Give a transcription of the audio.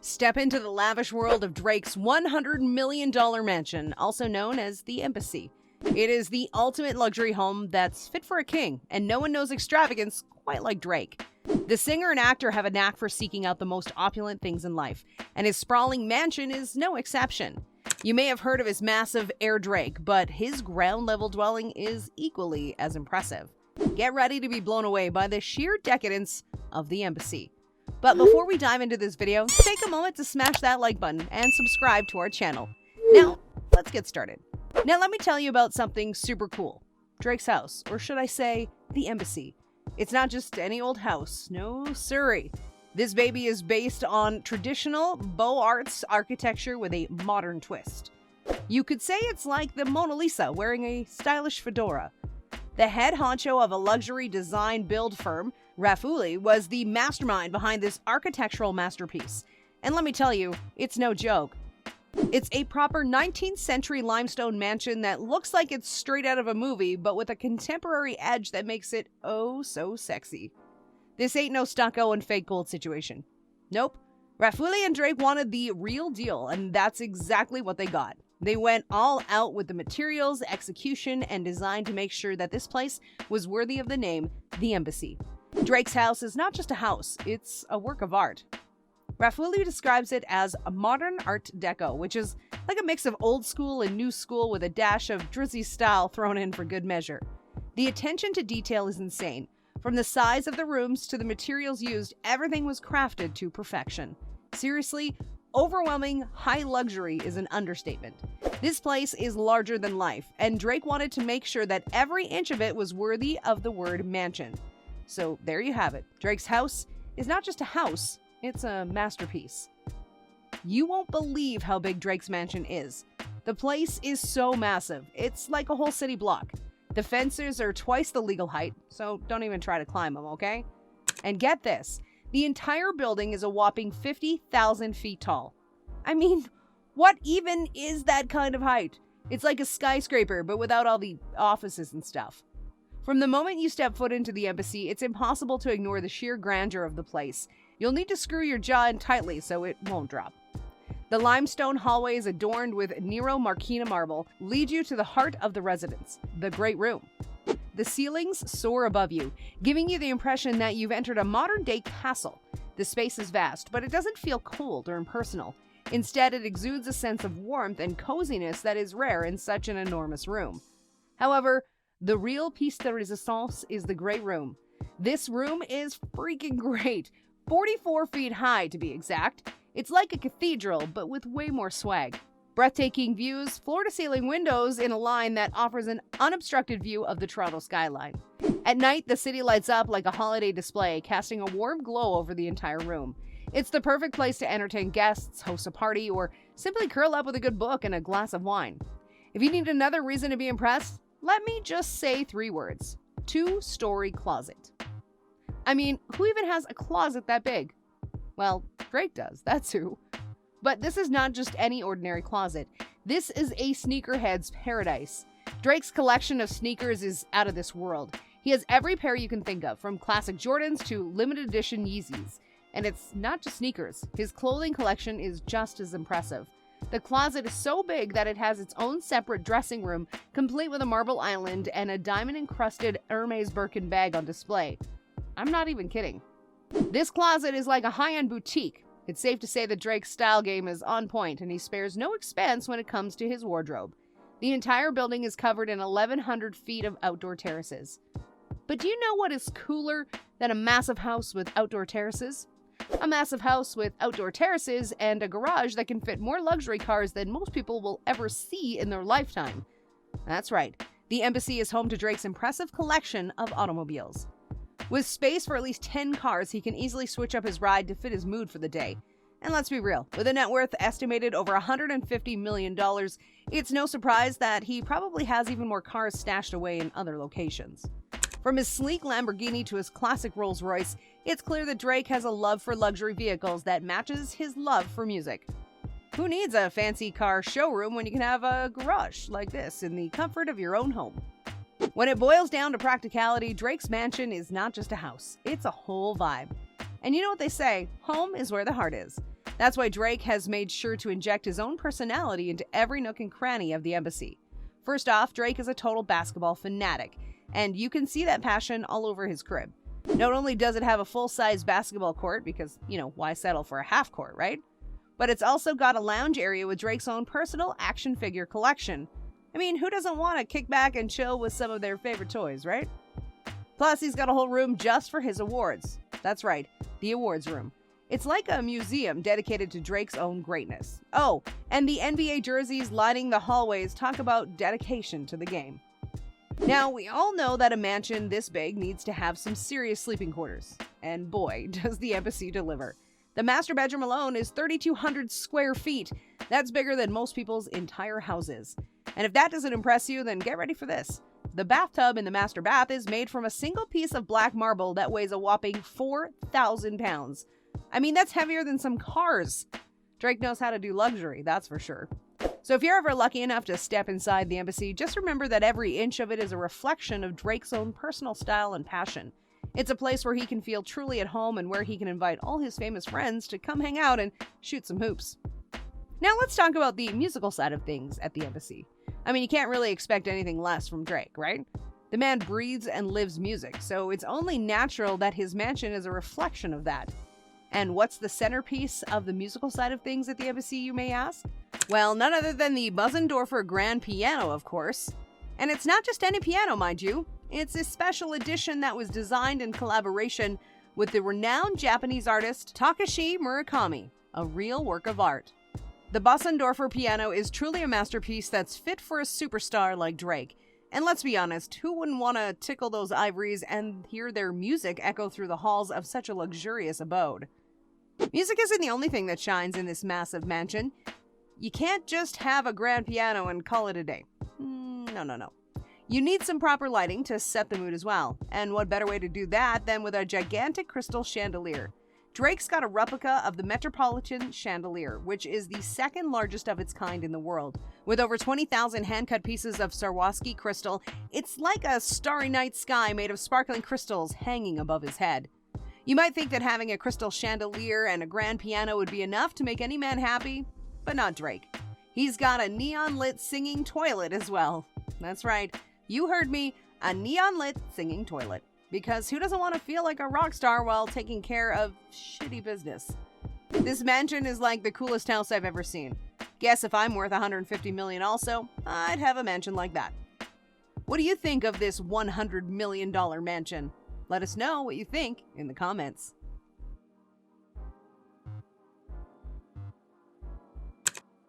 Step into the lavish world of Drake's $100 million mansion, also known as the Embassy. It is the ultimate luxury home that's fit for a king, and no one knows extravagance quite like Drake. The singer and actor have a knack for seeking out the most opulent things in life, and his sprawling mansion is no exception. You may have heard of his massive Air Drake, but his ground-level dwelling is equally as impressive. Get ready to be blown away by the sheer decadence of the Embassy. But before we dive into this video, take a moment to smash that like button and subscribe to our channel. Now, let's get started. Now let me tell you about something super cool. Drake's house, or should I say, the Embassy. It's not just any old house, no siree. This baby is based on traditional Beaux Arts architecture with a modern twist. You could say it's like the Mona Lisa wearing a stylish fedora. The head honcho of a luxury design build firm, Raffaelli, was the mastermind behind this architectural masterpiece. And let me tell you, it's no joke. It's a proper 19th century limestone mansion that looks like it's straight out of a movie, but with a contemporary edge that makes it oh so sexy. This ain't no stucco and fake gold situation. Nope. Raffaelli and Drake wanted the real deal, and that's exactly what they got. They went all out with the materials, execution, and design to make sure that this place was worthy of the name, the Embassy. Drake's house is not just a house, it's a work of art. Raffaelli describes it as a modern art deco, which is like a mix of old school and new school with a dash of Drizzy style thrown in for good measure. The attention to detail is insane. From the size of the rooms to the materials used, everything was crafted to perfection. Seriously, overwhelming high luxury is an understatement. This place is larger than life, and Drake wanted to make sure that every inch of it was worthy of the word mansion. So there you have it. Drake's house is not just a house, it's a masterpiece. You won't believe how big Drake's mansion is. The place is so massive, it's like a whole city block. The fences are twice the legal height, so don't even try to climb them, okay? And get this, the entire building is a whopping 50,000 feet tall. I mean, what even is that kind of height? It's like a skyscraper, but without all the offices and stuff. From the moment you step foot into the Embassy, it's impossible to ignore the sheer grandeur of the place. You'll need to screw your jaw in tightly so it won't drop. The limestone hallways adorned with Nero Marquina marble lead you to the heart of the residence, the Great Room. The ceilings soar above you, giving you the impression that you've entered a modern-day castle. The space is vast, but it doesn't feel cold or impersonal. Instead, it exudes a sense of warmth and coziness that is rare in such an enormous room. However, the real piece de resistance is the Great Room. This room is freaking great, 44 feet high to be exact. It's like a cathedral, but with way more swag. Breathtaking views, floor-to-ceiling windows in a line that offers an unobstructed view of the Toronto skyline. At night, the city lights up like a holiday display, casting a warm glow over the entire room. It's the perfect place to entertain guests, host a party, or simply curl up with a good book and a glass of wine. If you need another reason to be impressed, let me just say 3 words. 2-story closet. I mean, who even has a closet that big? Well, Drake does, that's who. But this is not just any ordinary closet. This is a sneakerhead's paradise. Drake's collection of sneakers is out of this world. He has every pair you can think of, from classic Jordans to limited edition Yeezys. And it's not just sneakers. His clothing collection is just as impressive. The closet is so big that it has its own separate dressing room, complete with a marble island and a diamond-encrusted Hermes Birkin bag on display. I'm not even kidding. This closet is like a high-end boutique. It's safe to say that Drake's style game is on point, and he spares no expense when it comes to his wardrobe. The entire building is covered in 1,100 feet of outdoor terraces. But do you know what is cooler than a massive house with outdoor terraces? A massive house with outdoor terraces and a garage that can fit more luxury cars than most people will ever see in their lifetime. That's right, the Embassy is home to Drake's impressive collection of automobiles. With space for at least 10 cars, he can easily switch up his ride to fit his mood for the day. And let's be real, with a net worth estimated over $150 million, it's no surprise that he probably has even more cars stashed away in other locations. From his sleek Lamborghini to his classic Rolls-Royce, it's clear that Drake has a love for luxury vehicles that matches his love for music. Who needs a fancy car showroom when you can have a garage like this in the comfort of your own home? When it boils down to practicality, Drake's mansion is not just a house, it's a whole vibe. And you know what they say, home is where the heart is. That's why Drake has made sure to inject his own personality into every nook and cranny of the embassy. First off, Drake is a total basketball fanatic, and you can see that passion all over his crib. Not only does it have a full-size basketball court, because, why settle for a half court, right? But it's also got a lounge area with Drake's own personal action figure collection. I mean, who doesn't want to kick back and chill with some of their favorite toys, right? Plus, he's got a whole room just for his awards. That's right, the awards room. It's like a museum dedicated to Drake's own greatness. Oh, and the NBA jerseys lining the hallways talk about dedication to the game. Now, we all know that a mansion this big needs to have some serious sleeping quarters. And boy, does the embassy deliver. The master bedroom alone is 3,200 square feet. That's bigger than most people's entire houses. And if that doesn't impress you, then get ready for this. The bathtub in the master bath is made from a single piece of black marble that weighs a whopping 4,000 pounds. I mean, that's heavier than some cars. Drake knows how to do luxury, that's for sure. So if you're ever lucky enough to step inside the embassy, just remember that every inch of it is a reflection of Drake's own personal style and passion. It's a place where he can feel truly at home and where he can invite all his famous friends to come hang out and shoot some hoops. Now let's talk about the musical side of things at the embassy. I mean, you can't really expect anything less from Drake, right? The man breathes and lives music, so it's only natural that his mansion is a reflection of that. And what's the centerpiece of the musical side of things at the embassy, you may ask? Well, none other than the Bösendorfer grand piano, of course. And it's not just any piano, mind you. It's a special edition that was designed in collaboration with the renowned Japanese artist Takashi Murakami, a real work of art. The Bösendorfer piano is truly a masterpiece that's fit for a superstar like Drake. And let's be honest, who wouldn't want to tickle those ivories and hear their music echo through the halls of such a luxurious abode? Music isn't the only thing that shines in this massive mansion. You can't just have a grand piano and call it a day. No. You need some proper lighting to set the mood as well. And what better way to do that than with a gigantic crystal chandelier? Drake's got a replica of the Metropolitan chandelier, which is the second largest of its kind in the world. With over 20,000 hand-cut pieces of Swarovski crystal, it's like a starry night sky made of sparkling crystals hanging above his head. You might think that having a crystal chandelier and a grand piano would be enough to make any man happy, but not Drake. He's got a neon-lit singing toilet as well. That's right, you heard me, a neon-lit singing toilet. Because who doesn't want to feel like a rock star while taking care of shitty business? This mansion is like the coolest house I've ever seen. Guess if I'm worth $150 million also, I'd have a mansion like that. What do you think of this $100 million mansion? Let us know what you think in the comments.